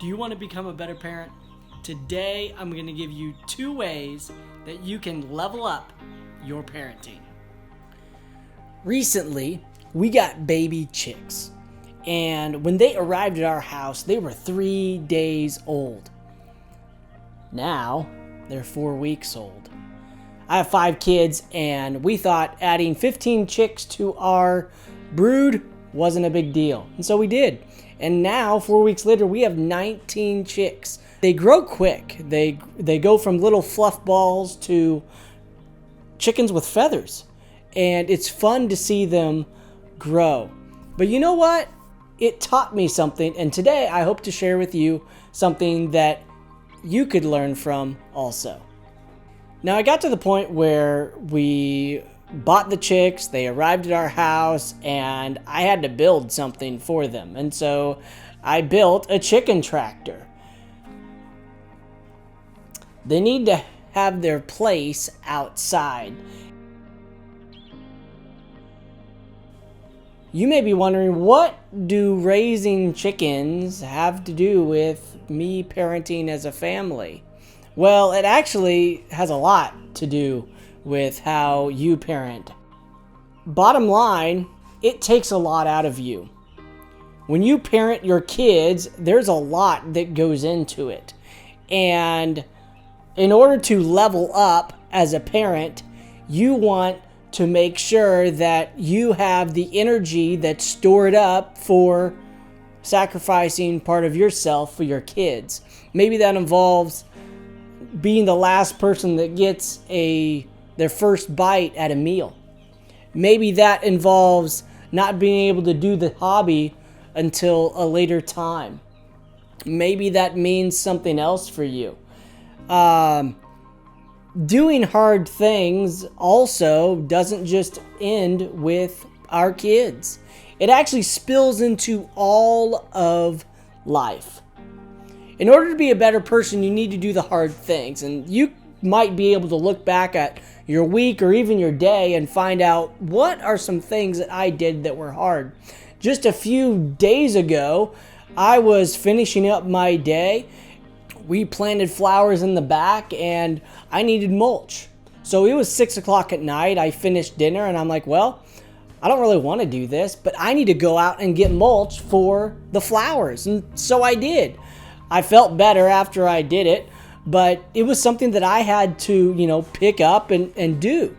Do you want to become a better parent? Today, I'm going to give you 2 ways that you can level up your parenting. Recently, we got baby chicks, and when they arrived at our house, they were 3 days old. Now, they're 4 weeks old. I have 5 kids, and we thought adding 15 chicks to our brood wasn't a big deal, and so we did. And now, 4 weeks later, we have 19 chicks. They grow quick. They go from little fluff balls to chickens with feathers. And it's fun to see them grow. But you know what? It taught me something. And today, I hope to share with you something that you could learn from also. Now, I got to the point where we bought the chicks, they arrived at our house, and I had to build something for them. And so I built a chicken tractor. They need to have their place outside. You may be wondering, what do raising chickens have to do with me parenting as a family? Well, it actually has a lot to do with how you parent. Bottom line, it takes a lot out of you. When you parent your kids, there's a lot that goes into it. And in order to level up as a parent, you want to make sure that you have the energy that's stored up for sacrificing part of yourself for your kids. Maybe that involves being the last person that gets their first bite at a meal. Maybe that involves not being able to do the hobby until a later time. Maybe that means something else for you. Doing hard things also doesn't just end with our kids. It actually spills into all of life. In order to be a better person, you need to do the hard things. And you might be able to look back at your week or even your day and find out, what are some things that I did that were hard. Just a few days ago, I was finishing up my day. We planted flowers in the back and I needed mulch. So it was 6 o'clock at night. I finished dinner and I'm like, well, I don't really want to do this, but I need to go out and get mulch for the flowers. And so I did. I felt better after I did it, but it was something that I had to, pick up and do.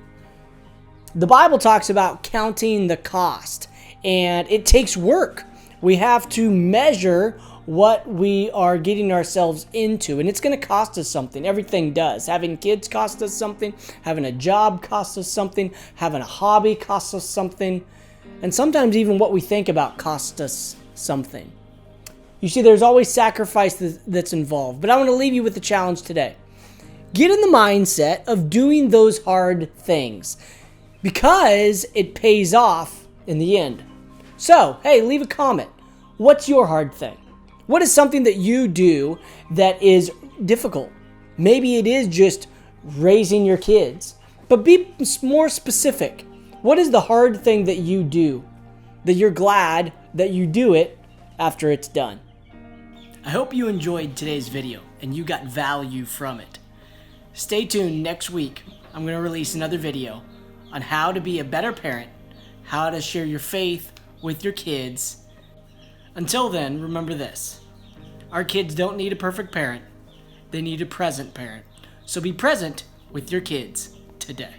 The Bible talks about counting the cost, and it takes work. We have to measure what we are getting ourselves into, and it's going to cost us something. Everything does. Having kids costs us something. Having a job costs us something. Having a hobby costs us something. And sometimes even what we think about costs us something. You see, there's always sacrifice that's involved. But I want to leave you with a challenge today. Get in the mindset of doing those hard things, because it pays off in the end. So, hey, leave a comment. What's your hard thing? What is something that you do that is difficult? Maybe it is just raising your kids. But be more specific. What is the hard thing that you do that you're glad that you do it after it's done? I hope you enjoyed today's video and you got value from it. Stay tuned next week. I'm going to release another video on how to be a better parent, how to share your faith with your kids. Until then, remember this. Our kids don't need a perfect parent. They need a present parent. So be present with your kids today.